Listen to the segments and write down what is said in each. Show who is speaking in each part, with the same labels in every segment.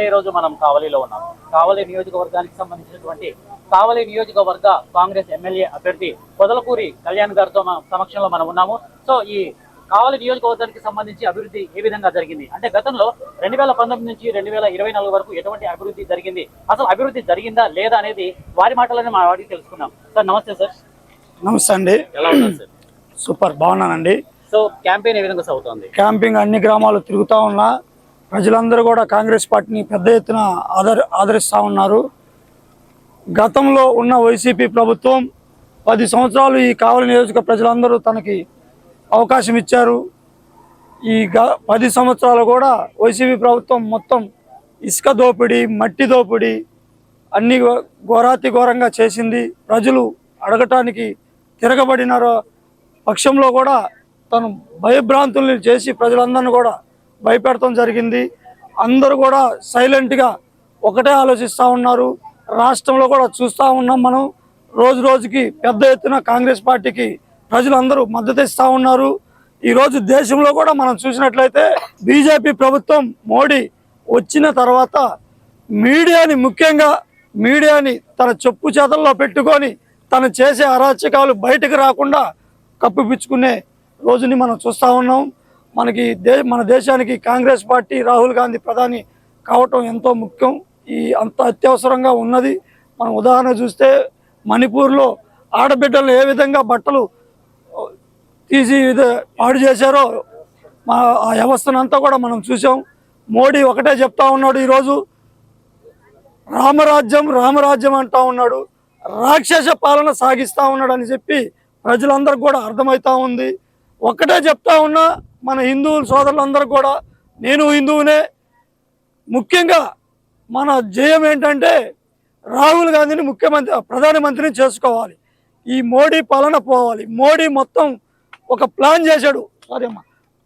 Speaker 1: ఈ రోజు మనం కావలిలో ఉన్నాం. కావలి నియోజకవర్గానికి సంబంధించినటువంటి కావలి నియోజకవర్గ కాంగ్రెస్ ఎమ్మెల్యే అభ్యర్థి పొదలకూరి కళ్యాణ్ గారితో సమక్షంలో మనం ఉన్నాము. సో ఈ కావలి నియోజకవర్గానికి సంబంధించి అభివృద్ధి ఏ విధంగా జరిగింది అంటే గతంలో 2019 నుంచి 2024 వరకు ఎటువంటి అభివృద్ధి జరిగింది, అసలు అభివృద్ధి జరిగిందా లేదా అనేది వారి మాటలోనే మా వాడికి తెలుసుకున్నాం. సార్ నమస్తే. సార్
Speaker 2: నమస్తే అండి.
Speaker 1: ఎలా ఉన్నారు సార్?
Speaker 2: సూపర్ బాగున్నానండి.
Speaker 1: సో క్యాంపెయిన్ ఏ విధంగా సాగుతోంది?
Speaker 2: క్యాంపింగ్ అన్ని గ్రామాలు తిరుగుతూ ఉన్నా ప్రజలందరూ కూడా కాంగ్రెస్ పార్టీని పెద్ద ఎత్తున ఆదరిస్తూ ఉన్నారు. గతంలో ఉన్న వైసీపీ ప్రభుత్వం 10 సంవత్సరాలు ఈ కావలి నియోజక ప్రజలందరూ తనకి అవకాశం ఇచ్చారు. ఈ 10 సంవత్సరాలు కూడా వైసీపీ ప్రభుత్వం మొత్తం ఇసుక దోపిడీ, మట్టి దోపిడీ అన్ని ఘోరాతి ఘోరంగా చేసింది. ప్రజలు అడగటానికి తిరగబడిన పక్షంలో కూడా తను భయభ్రాంతుల్ని చేసి ప్రజలందరినీ కూడా భయపెడతాం జరిగింది. అందరూ కూడా సైలెంట్గా ఒకటే ఆలోచిస్తూ ఉన్నారు. రాష్ట్రంలో కూడా చూస్తూ ఉన్నాం మనం. రోజు రోజుకి పెద్ద ఎత్తున కాంగ్రెస్ పార్టీకి ప్రజలందరూ మద్దతు ఇస్తూ ఉన్నారు. ఈరోజు దేశంలో కూడా మనం చూసినట్లయితే బీజేపీ ప్రభుత్వం మోడీ వచ్చిన తర్వాత మీడియాని, ముఖ్యంగా మీడియాని తన చెప్పు చేతల్లో పెట్టుకొని తను చేసే అరాచకాలు బయటకు రాకుండా కప్పిపుచ్చుకునే రోజుని మనం చూస్తూ ఉన్నాం. మన దేశానికి కాంగ్రెస్ పార్టీ రాహుల్ గాంధీ ప్రధాని కావటం ఎంతో ముఖ్యం. అంత అత్యవసరంగా ఉన్నది. మనం ఉదాహరణ చూస్తే మణిపూర్లో ఆడబిడ్డలు ఏ విధంగా బట్టలు తీసి పాడు చేశారో ఆ వ్యవస్థనంతా కూడా మనం చూసాం. మోడీ ఒకటే చెప్తా ఉన్నాడు, ఈరోజు రామరాజ్యం రామరాజ్యం అంటా ఉన్నాడు, రాక్షస పాలన సాగిస్తూ ఉన్నాడు అని చెప్పి ప్రజలందరికీ కూడా అర్థమవుతా ఉంది. ఒక్కటే చెప్తా ఉన్నా మన హిందూ సోదరులందరూ కూడా, నేను హిందువునే, ముఖ్యంగా మన జయం ఏంటంటే రాహుల్ గాంధీని ప్రధానమంత్రిని చేసుకోవాలి. ఈ మోడీ పాలన పోవాలి. మోడీ మొత్తం ఒక ప్లాన్ చేశాడు.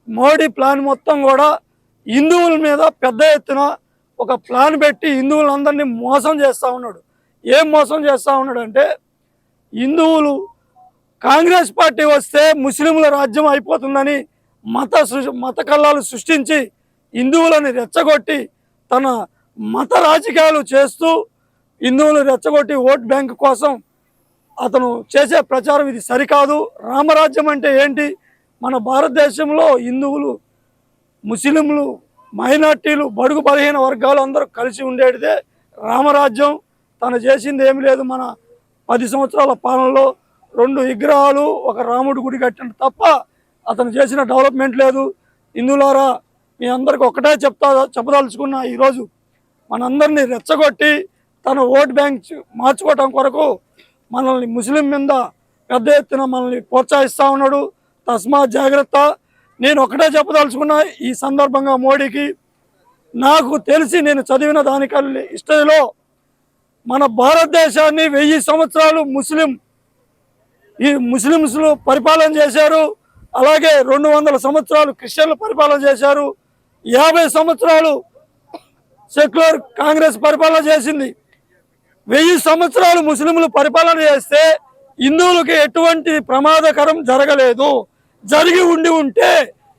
Speaker 2: మోడీ ప్లాన్ మొత్తం కూడా హిందువుల మీద పెద్ద ఎత్తున ఒక ప్లాన్ పెట్టి హిందువులందరినీ మోసం చేస్తూ ఉన్నాడు. ఏం మోసం చేస్తూ ఉన్నాడు అంటే, హిందువులు కాంగ్రెస్ పార్టీ వస్తే ముస్లింల రాజ్యం అయిపోతుందని మత కల్లాలు సృష్టించి హిందువులను రెచ్చగొట్టి తన మత రాజకీయాలు చేస్తూ హిందువులు రెచ్చగొట్టి ఓట్ బ్యాంక్ కోసం అతను చేసే ప్రచారం ఇది సరికాదు. రామరాజ్యం అంటే ఏంటి? మన భారతదేశంలో హిందువులు, ముస్లింలు, మైనార్టీలు, బడుగు బలహీన వర్గాలు అందరూ కలిసి ఉండేటిదే రామరాజ్యం. తను చేసింది ఏమి లేదు. మన 10 సంవత్సరాల పాలనలో 2 విగ్రహాలు, ఒక రాముడి గుడి కట్టిన తప్ప అతను చేసిన డెవలప్మెంట్ లేదు. హిందువులారా, మీ అందరికి ఒకటే చెప్పదలుచుకున్న, ఈరోజు మనందరినీ రెచ్చగొట్టి తన ఓట్ బ్యాంక్ మార్చుకోవటం కొరకు మనల్ని ముస్లిం మీద పెద్ద ఎత్తున మనల్ని ప్రోత్సహిస్తూ ఉన్నాడు. తస్మాత్ జాగ్రత్త. నేను ఒకటే చెప్పదలుచుకున్నా ఈ సందర్భంగా మోడీకి, నాకు తెలిసి నేను చదివిన దానికల్లి హిస్టరీలో మన భారతదేశాన్ని 1000 సంవత్సరాలు ముస్లింలు పరిపాలన చేశారు. అలాగే 200 సంవత్సరాలు క్రిస్టియన్లు పరిపాలన చేశారు. 50 సంవత్సరాలు సెక్యులర్ కాంగ్రెస్ పరిపాలన చేసింది. 1000 సంవత్సరాలు ముస్లింలు పరిపాలన చేస్తే హిందువులకి ఎటువంటి ప్రమాదకరం జరగలేదు. జరిగి ఉంటే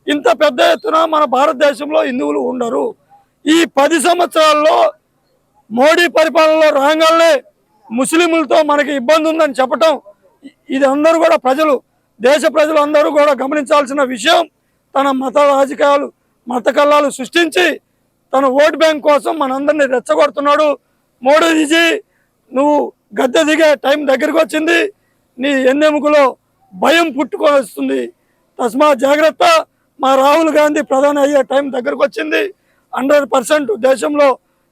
Speaker 2: ఇంత పెద్ద ఎత్తున మన భారతదేశంలో హిందువులు ఉండరు. ఈ 10 సంవత్సరాల్లో మోడీ పరిపాలనలో రాగానే ముస్లింలతో మనకి ఇబ్బంది ఉందని చెప్పటం, ఇది అందరూ కూడా దేశ ప్రజలు అందరూ కూడా గమనించాల్సిన విషయం. తన మత రాజకీయాలు, మత కల్లాలు సృష్టించి తన ఓట్ బ్యాంక్ కోసం మనందరినీ రెచ్చగొడుతున్నాడు. మోడీజీ, నువ్వు గద్దె దిగే టైం దగ్గరికి వచ్చింది. నీ ఎన్నెముకలో భయం పుట్టుకొస్తుంది. తస్మాత్ జాగ్రత్త. మా రాహుల్ గాంధీ ప్రధాని అయ్యే టైం దగ్గరకు వచ్చింది. 100% దేశంలో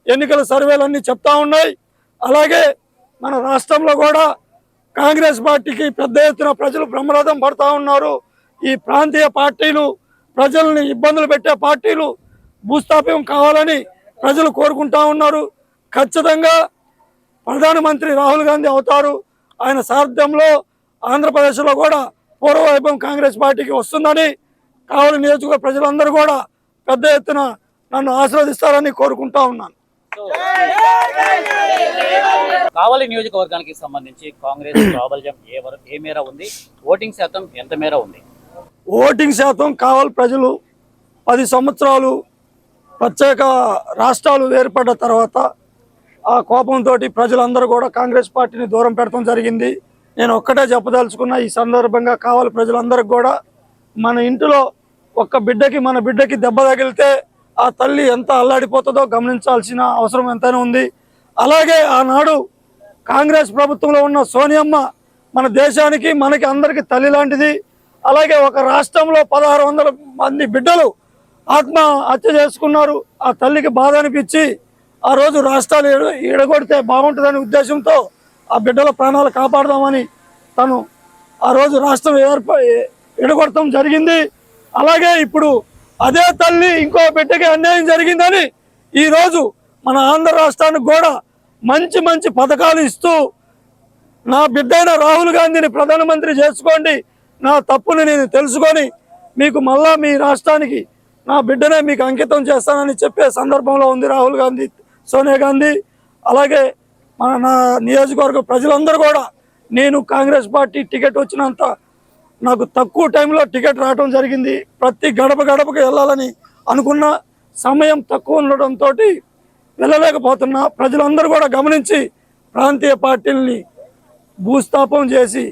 Speaker 2: ఎన్నికల సర్వేలన్నీ చెప్తా ఉన్నాయి. అలాగే మన రాష్ట్రంలో కూడా కాంగ్రెస్ పార్టీకి పెద్ద ఎత్తున ప్రజలు బ్రహ్మరథం పడుతూ ఉన్నారు. ఈ ప్రాంతీయ పార్టీలు, ప్రజల్ని ఇబ్బందులు పెట్టే పార్టీలు భూస్థాపనం కావాలని ప్రజలు కోరుకుంటా ఉన్నారు. ఖచ్చితంగా ప్రధానమంత్రి రాహుల్ గాంధీ అవుతారు. ఆయన సారథ్యంలో ఆంధ్రప్రదేశ్లో కూడా పూర్వవైభవం కాంగ్రెస్ పార్టీకి వస్తుందని కావలి నియోజకవర్గ ప్రజలందరూ కూడా పెద్ద ఎత్తున నన్ను ఆశీర్వదిస్తారని కోరుకుంటా ఉన్నాను.
Speaker 1: కావలి నియోజకవర్గానికి సంబంధించి కాంగ్రెస్ ప్రాబల్యం ఏ మేర ఉంది? ఓటింగ్ శాతం ఎంత మేర ఉంది?
Speaker 2: ఓటింగ్ శాతం కావలి ప్రజలు 10 సంవత్సరాలు ప్రత్యేక రాష్ట్రాలు ఏర్పడ్డ తర్వాత ఆ కోపంతో ప్రజలందరూ కూడా కాంగ్రెస్ పార్టీని దూరం పెట్టడం జరిగింది. నేను ఒక్కటే చెప్పదలుచుకున్న ఈ సందర్భంగా కావాలి ప్రజలందరికీ కూడా, మన ఇంటిలో ఒక్క బిడ్డకి మన బిడ్డకి దెబ్బ తగిలితే ఆ తల్లి ఎంత అల్లాడిపోతుందో గమనించాల్సిన అవసరం ఎంతైనా ఉంది. అలాగే ఆనాడు కాంగ్రెస్ ప్రభుత్వంలో ఉన్న సోనియమ్మ మన దేశానికి మనకి అందరికీ తల్లి లాంటిది. అలాగే ఒక రాష్ట్రంలో 1600 మంది బిడ్డలు ఆత్మహత్య చేసుకున్నారు. ఆ తల్లికి బాధ అనిపించి ఆ రోజు రాష్ట్రాలు ఎడగొడితే బాగుంటుందనే ఉద్దేశంతో ఆ బిడ్డల ప్రాణాలు కాపాడదామని తను ఆ రోజు రాష్ట్రం ఎడగొడటం జరిగింది. అలాగే ఇప్పుడు అదే తల్లి ఇంకో బిడ్డకి అన్యాయం జరిగిందని ఈరోజు మన ఆంధ్ర రాష్ట్రానికి కూడా మంచి మంచి పథకాలు ఇస్తూ, నా బిడ్డైన రాహుల్ గాంధీని ప్రధానమంత్రి చేసుకోండి, నా తప్పుని నేను తెలుసుకొని మీకు మళ్ళా మీ రాష్ట్రానికి నా బిడ్డనే మీకు అంకితం చేస్తానని చెప్పే సందర్భంలో ఉంది రాహుల్ గాంధీ, సోనియా గాంధీ. అలాగే నా నియోజకవర్గ ప్రజలందరూ కూడా, నేను కాంగ్రెస్ పార్టీ టికెట్ వచ్చినంత నాకు తక్కువ టైంలో టికెట్ రావడం జరిగింది. ప్రతి గడప గడపకు వెళ్ళాలని అనుకున్న సమయం తక్కువ ఉండడంతో వెళ్ళలేకపోతున్నా. ప్రజలందరూ కూడా గమనించి ప్రాంతీయ పార్టీలని భూస్థాపం చేసి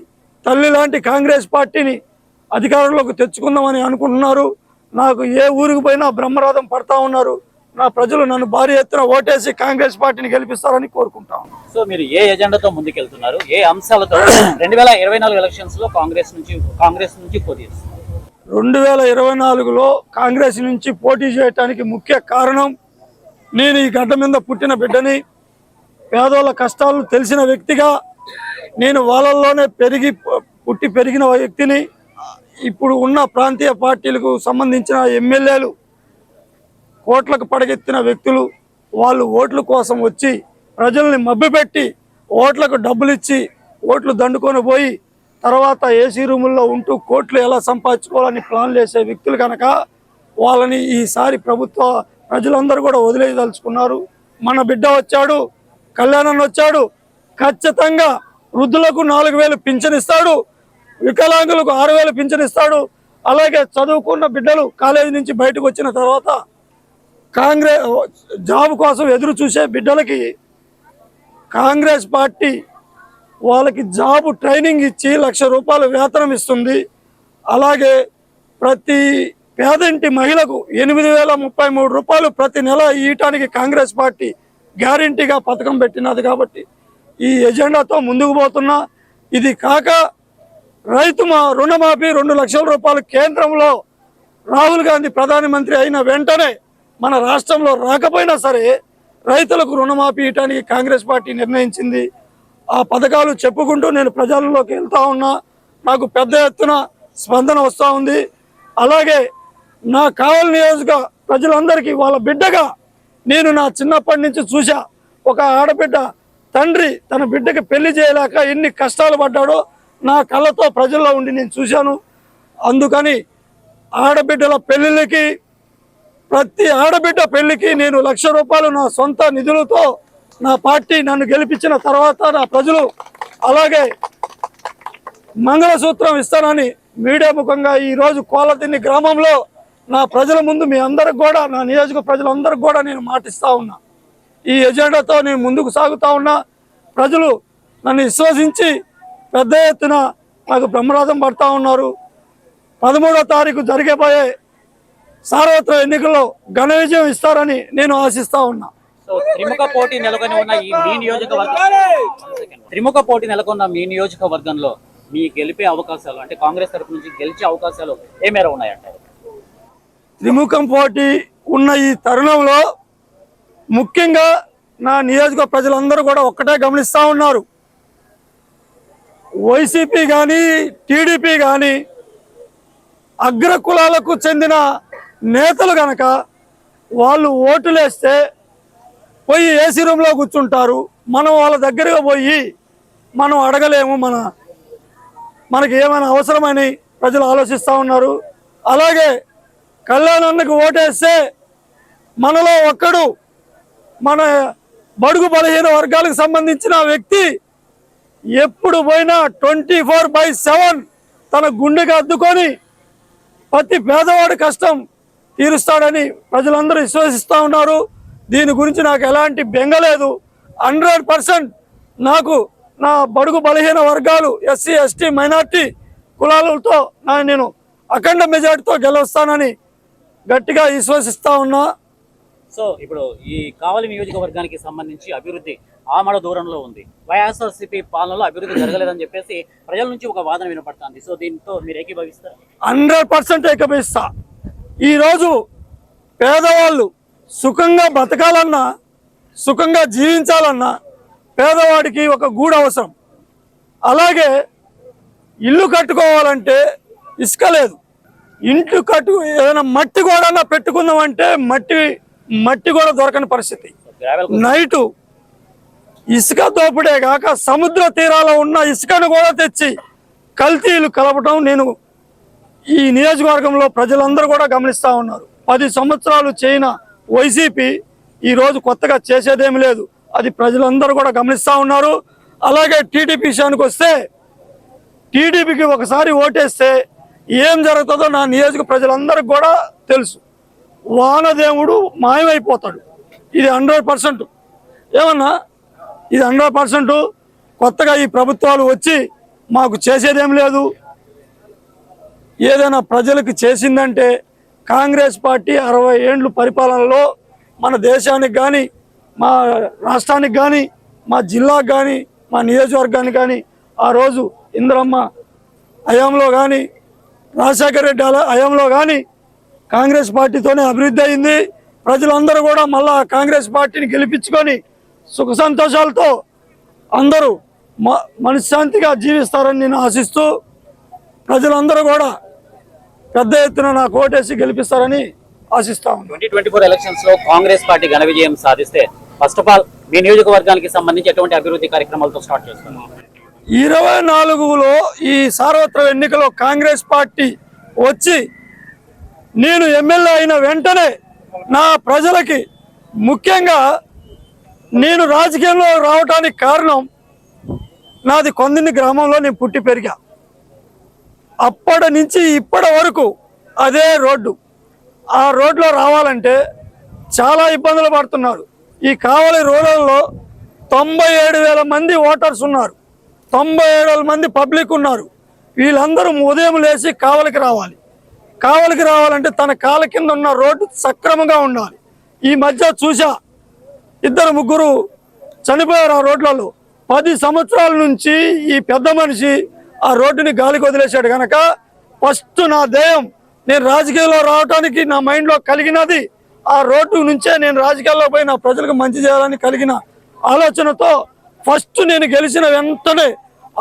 Speaker 2: తల్లి లాంటి కాంగ్రెస్ పార్టీని అధికారంలోకి తెచ్చుకుందామని అనుకుంటున్నారు. నాకు ఏ ఊరికి పోయినా బ్రహ్మరథం పడతా ఉన్నారు. నా ప్రజలు నన్ను భారీ ఎత్తున ఓటేసి కాంగ్రెస్ పార్టీని గెలిపిస్తారని కోరుకుంటాం.
Speaker 1: సో మీరు ఏ ఎజెండాతో ముందుకెళ్తున్నారు, ఏ అంశాలతో 2024 ఎలక్షన్స్ లో కాంగ్రెస్ నుంచి పోటీ చేస్తున్నారు?
Speaker 2: 2024లో కాంగ్రెస్ నుంచి పోటీ చేయడానికి ముఖ్య కారణం, నేను ఈ గడ్డ మీద పుట్టిన బిడ్డని, పేదోళ్ళ కష్టాలు తెలిసిన వ్యక్తిగా, నేను వాళ్ళల్లోనే పుట్టి పెరిగిన వ్యక్తిని. ఇప్పుడు ఉన్న ప్రాంతీయ పార్టీలకు సంబంధించిన ఎమ్మెల్యేలు కోట్లకు పడగెత్తిన వ్యక్తులు, వాళ్ళు ఓట్ల కోసం వచ్చి ప్రజల్ని మభ్యపెట్టి ఓట్లకు డబ్బులు ఇచ్చి ఓట్లు దండుకొని పోయి తర్వాత ఏసీ రూముల్లో ఉంటూ కోట్లు ఎలా సంపాదించుకోవాలని ప్లాన్లు వేసే వ్యక్తులు కనుక వాళ్ళని ఈసారి ప్రజలందరూ కూడా వదిలేయదలుచుకున్నారు. మన బిడ్డ వచ్చాడు, కళ్యాణ్ వచ్చాడు, ఖచ్చితంగా వృద్ధులకు 4000 పింఛన్ ఇస్తాడు, వికలాంగులకు 6000 పింఛన్ ఇస్తాడు. అలాగే చదువుకున్న బిడ్డలు కాలేజీ నుంచి బయటకు వచ్చిన తర్వాత కాంగ్రెస్ జాబ్ కోసం ఎదురు చూసే బిడ్డలకి కాంగ్రెస్ పార్టీ వాళ్ళకి జాబ్ ట్రైనింగ్ ఇచ్చి 1,00,000 రూపాయలు వేతనం ఇస్తుంది. అలాగే ప్రతి పేదంటి మహిళకు 8,033 రూపాయలు ప్రతి నెల ఇవ్వటానికి కాంగ్రెస్ పార్టీ గ్యారంటీగా పథకం పెట్టినది. కాబట్టి ఈ ఎజెండాతో ముందుకు పోతున్నా. ఇది కాక రైతు రుణమాఫీ 2 లక్షల రూపాయలు కేంద్రంలో రాహుల్ గాంధీ ప్రధానమంత్రి అయిన వెంటనే మన రాష్ట్రంలో రాకపోయినా సరే రైతులకు రుణమాఫీ ఇవ్వడానికి కాంగ్రెస్ పార్టీ నిర్ణయించింది. ఆ పథకాలు చెప్పుకుంటూ నేను ప్రజల్లోకి వెళ్తా ఉన్నా. నాకు పెద్ద ఎత్తున స్పందన వస్తూ ఉంది. అలాగే నా కావలి నియోజక ప్రజలందరికీ వాళ్ళ బిడ్డగా నేను నా చిన్నప్పటి నుంచి చూసా. ఒక ఆడబిడ్డ తండ్రి తన బిడ్డకి పెళ్లి చేయలేక ఎన్ని కష్టాలు పడ్డాడో నా కళ్ళతో ప్రజల్లో ఉండి నేను చూశాను. అందుకని ఆడబిడ్డల పెళ్లిళ్ళకి, ప్రతి ఆడబిడ్డ పెళ్లికి నేను 1,00,000 రూపాయలు నా సొంత నిధులతో నా పార్టీ నన్ను గెలిపించిన తర్వాత నా ప్రజలు, అలాగే మంగళసూత్రం ఇస్తానని మీడియా ముఖంగా ఈరోజు కోలదిన్ని గ్రామంలో నా ప్రజల ముందు మీ అందరికి కూడా, నా నియోజక ప్రజలందరికీ కూడా నేను మాటిస్తా ఉన్నా. ఈ ఎజెండాతో నేను ముందుకు సాగుతా ఉన్నా. ప్రజలు నన్ను విశ్వసించి పెద్ద ఎత్తున నాకు బ్రహ్మరథం పడతా ఉన్నారు. 13వ తారీఖు జరిగేపోయే సార్వత్రిక ఎన్నికల్లో ఘన విజయం ఇస్తారని నేను ఆశిస్తా ఉన్నా.
Speaker 1: త్రిముఖ పోటీ నెలకొని ఉన్న మీ నియోజకవర్గంలో మీ గెలిపే అవకాశాలు, అంటే కాంగ్రెస్ తరఫు నుంచి గెలిచే అవకాశాలు ఏ మేర ఉన్నాయంటారు?
Speaker 2: త్రిముఖం పోటీ ఉన్న ఈ తరుణంలో ముఖ్యంగా నా నియోజక ప్రజలందరూ కూడా ఒక్కటే గమనిస్తూ ఉన్నారు. వైసీపీ కానీ టీడీపీ కానీ అగ్ర కులాలకు చెందిన నేతలు కనుక వాళ్ళు ఓటులేస్తే పోయి ఏసీ రూమ్లో కూర్చుంటారు. మనం వాళ్ళ దగ్గరగా పోయి మనం అడగలేము, మనకి ఏమైనా అవసరమని ప్రజలు ఆలోచిస్తూ ఉన్నారు. అలాగే కళ్యాణ్ ఓటేస్తే మనలో ఒక్కడు, మన బడుగు బలహీన వర్గాలకు సంబంధించిన వ్యక్తి ఎప్పుడు పోయినా 24/7 తన గుండెకి అద్దుకొని ప్రతి పేదవాడి కష్టం తీరుస్తాడని ప్రజలందరూ విశ్వసిస్తూ ఉన్నారు. దీని గురించి నాకు ఎలాంటి బెంగ లేదు. 100% నాకు నా బడుగు బలహీన వర్గాలు ఎస్సీ ఎస్టీ మైనార్టీ కులాలతో నేను అఖండ మెజార్టీతో గెలుస్తానని గట్టిగా విశ్వసిస్తా ఉన్నా.
Speaker 1: సో ఇప్పుడు ఈ కావలి నియోజకవర్గానికి సంబంధించి అభివృద్ధి ఆమడ దూరంలో ఉంది. వైఎస్ఆర్సీపీ పాలనలో అభివృద్ధి జరగలేదని చెప్పేసి ప్రజల నుంచి ఒక వాదన వినపడుతుంది. సో దీంతో మీరు ఏకీభవిస్తారు?
Speaker 2: 100% ఏకీభవిస్తా. ఈరోజు పేదవాళ్ళు సుఖంగా బతకాలన్నా, సుఖంగా జీవించాలన్నా పేదవాడికి ఒక గూడు అవసరం. అలాగే ఇల్లు కట్టుకోవాలంటే ఇసుక లేదు. ఇంటి ఏదైనా మట్టి కూడా పెట్టుకుందామంటే మట్టి కూడా దొరకని పరిస్థితి. నైటు ఇసుక దోపిడే కాక సముద్ర తీరాల్లో ఉన్న ఇసుకను కూడా తెచ్చి కల్తీలు కలపటం నేను ఈ నియోజకవర్గంలో ప్రజలందరూ కూడా గమనిస్తూ ఉన్నారు. 10 సంవత్సరాలు చేయన వైసీపీ ఈరోజు కొత్తగా చేసేదేమి లేదు. అది ప్రజలందరూ కూడా గమనిస్తూ ఉన్నారు. అలాగే టీడీపీ విషయానికి వస్తే టీడీపీకి ఒకసారి ఓటేస్తే ఏం జరుగుతుందో నా నియోజక ప్రజలందరికీ కూడా తెలుసు. వానదేవుడు మాయమైపోతాడు. ఇది 100%. ఏమన్నా ఇది 100%. కొత్తగా ఈ ప్రభుత్వాలు వచ్చి మాకు చేసేదేం లేదు. ఏదైనా ప్రజలకు చేసిందంటే కాంగ్రెస్ పార్టీ 60 ఏండ్లు పరిపాలనలో మన దేశానికి కానీ, మా రాష్ట్రానికి కానీ, మా జిల్లాకు కానీ, మా నియోజకవర్గానికి కానీ, ఆ రోజు ఇందిరమ్మ హయాంలో కానీ, రాజశేఖర రెడ్డి హయాంలో కానీ కాంగ్రెస్ పార్టీతోనే అభివృద్ధి అయింది. ప్రజలందరూ కూడా మళ్ళా కాంగ్రెస్ పార్టీని గెలిపించుకొని సుఖ సంతోషాలతో అందరూ మనశ్శాంతిగా జీవిస్తారని నేను ఆశిస్తూ, ప్రజలందరూ కూడా పెద్ద ఎత్తున నాకు ఓటేసి గెలిపిస్తారని ఆశిస్తాను.
Speaker 1: 2024 ఎలక్షన్స్ లో కాంగ్రెస్ పార్టీ ఘన విజయం సాధిస్తే ఫస్ట్ ఆఫ్ ఆల్ మీ నియోజకవర్గానికి సంబంధించి ఎటువంటి అభివృద్ధి కార్యక్రమాలతో స్టార్ట్ చేస్తున్నాం?
Speaker 2: 24లో ఈ సార్వత్రిక ఎన్నికలో కాంగ్రెస్ పార్టీ వచ్చి నేను ఎమ్మెల్యే అయిన వెంటనే నా ప్రజలకి, ముఖ్యంగా నేను రాజకీయంలో రావడానికి కారణం నాది కొందిని గ్రామంలో నేను పుట్టి పెరిగా. అప్పటి నుంచి ఇప్పటి వరకు అదే రోడ్డు. ఆ రోడ్లో రావాలంటే చాలా ఇబ్బందులు పడుతున్నారు. ఈ కావలి రోడ్లలో 97,000 మంది ఓటర్స్ ఉన్నారు. 97,000 మంది పబ్లిక్ ఉన్నారు. వీళ్ళందరూ ఉదయం లేచి కావలికి రావాలి. కావలికి రావాలంటే తన కాళ్ళ కింద ఉన్న రోడ్డు సక్రమంగా ఉండాలి. ఈ మధ్య చూసా 2-3 చనిపోయారు ఆ రోడ్లలో. 10 సంవత్సరాల నుంచి ఈ పెద్ద మనిషి ఆ రోడ్డుని గాలికి వదిలేశాడు కనుక ఫస్ట్ నా ధ్యేయం, నేను రాజకీయాల్లో రావడానికి నా మైండ్లో కలిగినది ఆ రోడ్డు నుంచే. నేను రాజకీయాల్లో పోయి నా ప్రజలకు మంచి చేయాలని కలిగిన ఆలోచనతో ఫస్ట్ నేను గెలిచిన వెంటనే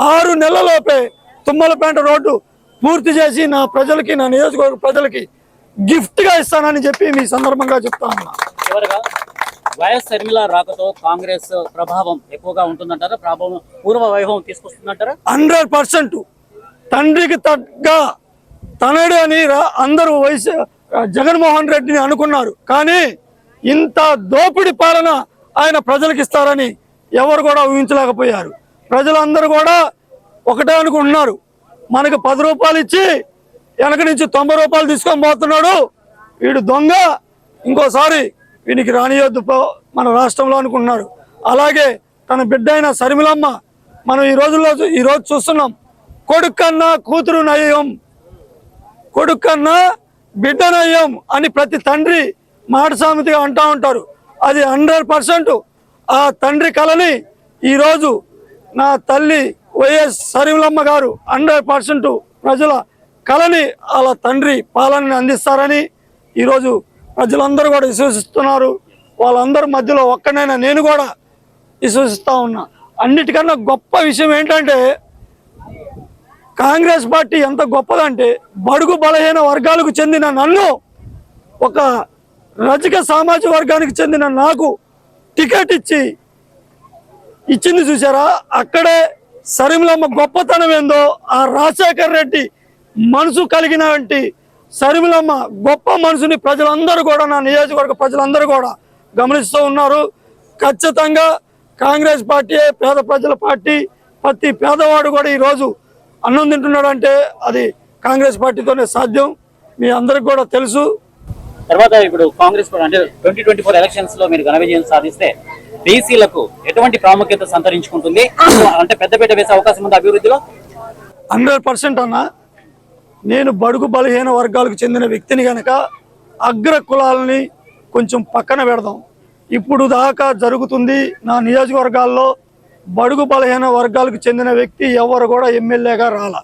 Speaker 2: 6 నెలలలోపే తుమ్మలపేట రోడ్డు పూర్తి చేసి నా ప్రజలకి, నా నియోజకవర్గ ప్రజలకి గిఫ్ట్గా ఇస్తానని చెప్పి మీ సందర్భంగా చెప్తా ఉన్నా.
Speaker 1: చివరగా వైఎస్ షర్మిల రాకతో కాంగ్రెస్ ప్రభావం ఎక్కువగా ఉంటుందంటారా? ప్రభావం పూర్వ వైభవం తీసుకొస్తుందంటారా?
Speaker 2: 100%. తండ్రికి తగ్గ తనడు అని అందరూ జగన్మోహన్ రెడ్డిని అనుకున్నారు. కానీ ఇంత దోపిడి పాలన ఆయన ప్రజలకు ఇస్తారని ఎవరు కూడా ఊహించలేకపోయారు. ప్రజలందరూ కూడా ఒకటే అనుకుంటున్నారు, మనకు 10 రూపాయలు ఇచ్చి వెనక నుంచి 90 రూపాయలు తీసుకొని పోతున్నాడు, వీడు దొంగ, ఇంకోసారి వీనికి రానియొద్దు మన రాష్ట్రంలో అనుకుంటున్నారు. అలాగే తన బిడ్డ అయిన షర్మిలమ్మ మనం ఈరోజు చూస్తున్నాం, కొడుకన్నా కూతురు నయం, కొడుకన్నా బిడ్డ నయం అని ప్రతి తండ్రి మాట సామెతగా అంటూ ఉంటారు. అది 100% ఆ తండ్రి కళని ఈరోజు నా తల్లి వైఎస్ షర్మిలమ్మ గారు 100% ప్రజల కళని అలా తండ్రి పాలనని అందిస్తారని ఈరోజు ప్రజలందరూ కూడా విశ్వసిస్తున్నారు. వాళ్ళందరి మధ్యలో ఒక్కనైనా నేను కూడా విశ్వసిస్తూ ఉన్నా. అన్నిటికన్నా గొప్ప విషయం ఏంటంటే కాంగ్రెస్ పార్టీ ఎంత గొప్పదంటే బడుగు బలహీన వర్గాలకు చెందిన నన్ను, ఒక రజక సామాజిక వర్గానికి చెందిన నాకు టికెట్ ఇచ్చింది చూసారా? అక్కడే షర్మిలమ్మ గొప్పతనం ఏందో, ఆ రాజశేఖర్ రెడ్డి మనసు కలిగినటువంటి షర్మిలమ్మ గొప్ప మనసుని ప్రజలందరూ కూడా, నా నియోజకవర్గ ప్రజలందరూ కూడా గమనిస్తూ ఉన్నారు. ఖచ్చితంగా కాంగ్రెస్ పార్టీ పేద ప్రజల పార్టీ. ప్రతి పేదవాడు కూడా ఈరోజు అన్నం తింటున్నాడు అంటే అది కాంగ్రెస్ పార్టీతోనే సాధ్యం. మీ అందరికి కూడా తెలుసు.
Speaker 1: తర్వాత ఇప్పుడు కాంగ్రెస్ అంటే 2024 ఎలక్షన్స్ లో మీరు ఘన విజయం సాధిస్తే బీసీలకు ఎటువంటి ప్రాముఖ్యత సంతరించుకుంటుంది? అంటే పెద్దపీట వేసే అవకాశం ఉంది అభివృద్ధిలో?
Speaker 2: 100% అన్న. నేను బడుగు బలహీన వర్గాలకు చెందిన వ్యక్తిని కనుక అగ్ర కులాలని కొంచెం పక్కన పెడదాం. ఇప్పుడు దాకా జరుగుతుంది నా నియోజకవర్గాల్లో బడుగు బలహీన వర్గాలకు చెందిన వ్యక్తి ఎవరు కూడా ఎమ్మెల్యేగా రాల.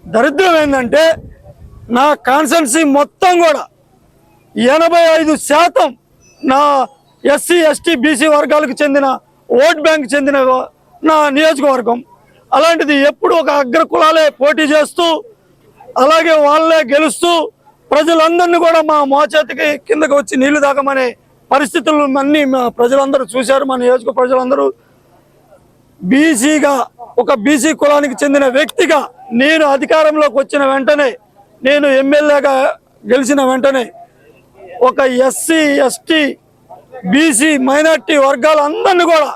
Speaker 2: దరిద్రం ఏంటంటే నా కాన్స్టిట్యున్సీ మొత్తం కూడా 85% నా ఎస్సీ ఎస్టీ బీసీ వర్గాలకు చెందిన ఓట్ బ్యాంక్ చెందిన నా నియోజకవర్గం. అలాంటిది ఎప్పుడు ఒక అగ్ర కులాలే పోటీ చేస్తూ అలాగే వాళ్ళే గెలుస్తూ ప్రజలందరినీ కూడా మా మోచేతికి కిందకు వచ్చి నీళ్లు తాగమనే పరిస్థితులు అన్నీ మా ప్రజలందరూ చూశారు. మా నియోజక ప్రజలందరూ బీసీగా ఒక బీసీ కులానికి చెందిన వ్యక్తిగా నేను అధికారంలోకి వచ్చిన వెంటనే నేను ఎమ్మెల్యేగా గెలిచిన వెంటనే ఒక ఎస్సీ ఎస్టీ బీసీ మైనార్టీ వర్గాలందరినీ కూడా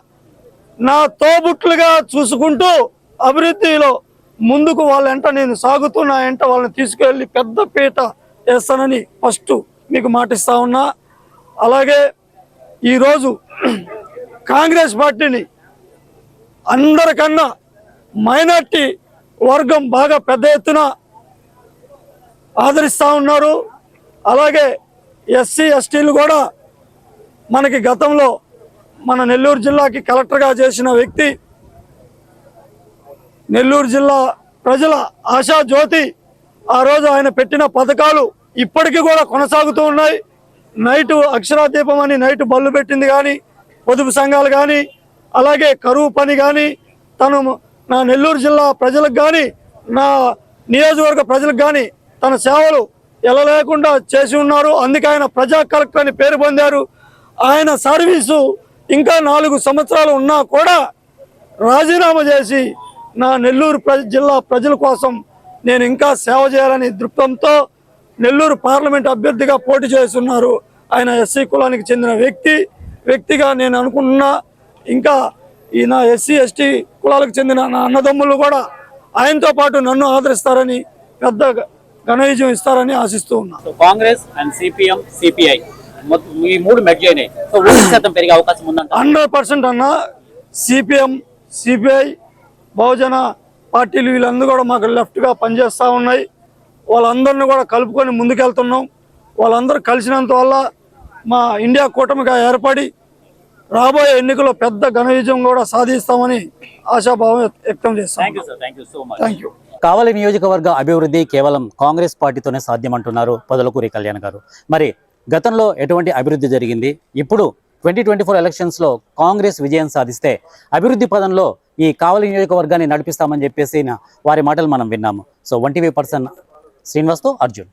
Speaker 2: నా తోబుట్లుగా చూసుకుంటూ అభివృద్ధిలో ముందుకు వాళ్ళ వెంట నేను సాగుతూ నా వెంట వాళ్ళని తీసుకెళ్ళి పెద్ద పీట వేస్తానని ఫస్ట్ మీకు మాటిస్తా ఉన్నా. అలాగే ఈరోజు కాంగ్రెస్ పార్టీని అందరికన్నా మైనార్టీ వర్గం బాగా పెద్ద ఎత్తున ఆదరిస్తూ ఉన్నారు. అలాగే ఎస్సీ ఎస్టీలు కూడా మనకి గతంలో మన నెల్లూరు జిల్లాకి కలెక్టర్గా చేసిన వ్యక్తి, నెల్లూరు జిల్లా ప్రజల ఆశా జ్యోతి. ఆ రోజు ఆయన పెట్టిన పథకాలు ఇప్పటికీ కూడా కొనసాగుతూ ఉన్నాయి. నైటు అక్షరాదీపం అని నైటు బళ్ళు పెట్టింది కానీ, పొదుపు సంఘాలు కానీ, అలాగే కరువు పని కానీ, తను నా నెల్లూరు జిల్లా ప్రజలకు కానీ నా నియోజకవర్గ ప్రజలకు కానీ తన సేవలు ఎలా లేకుండా చేసి ఉన్నారు. అందుకే ఆయన ప్రజా కలెక్టర్ అని పేరు పొందారు. ఆయన సర్వీసు ఇంకా 4 సంవత్సరాలు ఉన్నా కూడా రాజీనామా చేసి నా నెల్లూరు జిల్లా ప్రజల కోసం నేను ఇంకా సేవ చేయాలని దృక్పథంతో నెల్లూరు పార్లమెంట్ అభ్యర్థిగా పోటీ చేస్తున్నారు. ఆయన ఎస్సీ కులానికి చెందిన వ్యక్తిగా నేను అనుకుంటున్నా. ఇంకా ఈ నా ఎస్సీ ఎస్టీ కులాలకు చెందిన నా అన్నదమ్ములు కూడా ఆయనతో పాటు నన్ను ఆదరిస్తారని పెద్ద ఘన విజయం ఇస్తారని ఆశిస్తూ ఉన్నా.
Speaker 1: కాంగ్రెస్ అండ్ సిపిఎం సిపిఐ ఈ 3 మెర్జ్ అయినాయి. సో ఓటు శాతం పెరిగే అవకాశం ఉందంట?
Speaker 2: 100% అన్న. సిపిఎం సిపిఐ బహుజన పార్టీలు వీళ్ళందరూ కూడా మాకు లెఫ్ట్గా పనిచేస్తూ ఉన్నాయి. వాళ్ళందరినీ కూడా కలుపుకొని ముందుకెళ్తున్నాం. వాళ్ళందరూ కలిసినంత వల్ల మా ఇండియా కూటమిగా ఏర్పడి రాబోయే ఎన్నికల్లో పెద్ద ఘన విజయం కూడా సాధిస్తామని ఆశాభావం వ్యక్తం చేస్తాం. Thank you.
Speaker 1: కావలి నియోజకవర్గ అభివృద్ధి కేవలం కాంగ్రెస్ పార్టీతోనే సాధ్యమంటున్నారు పొదలకూరి కళ్యాణ్ గారు. మరి గతంలో ఎటువంటి అభివృద్ధి జరిగింది? ఇప్పుడు 2024 ఎలక్షన్స్లో కాంగ్రెస్ విజయం సాధిస్తే అభివృద్ధి పదంలో ఈ కావలి నియోజకవర్గాన్ని నడిపిస్తామని చెప్పేసి వారి మాటలు మనం విన్నాము. సో 1TV పర్సన్ శ్రీనివాస్తో అర్జున్.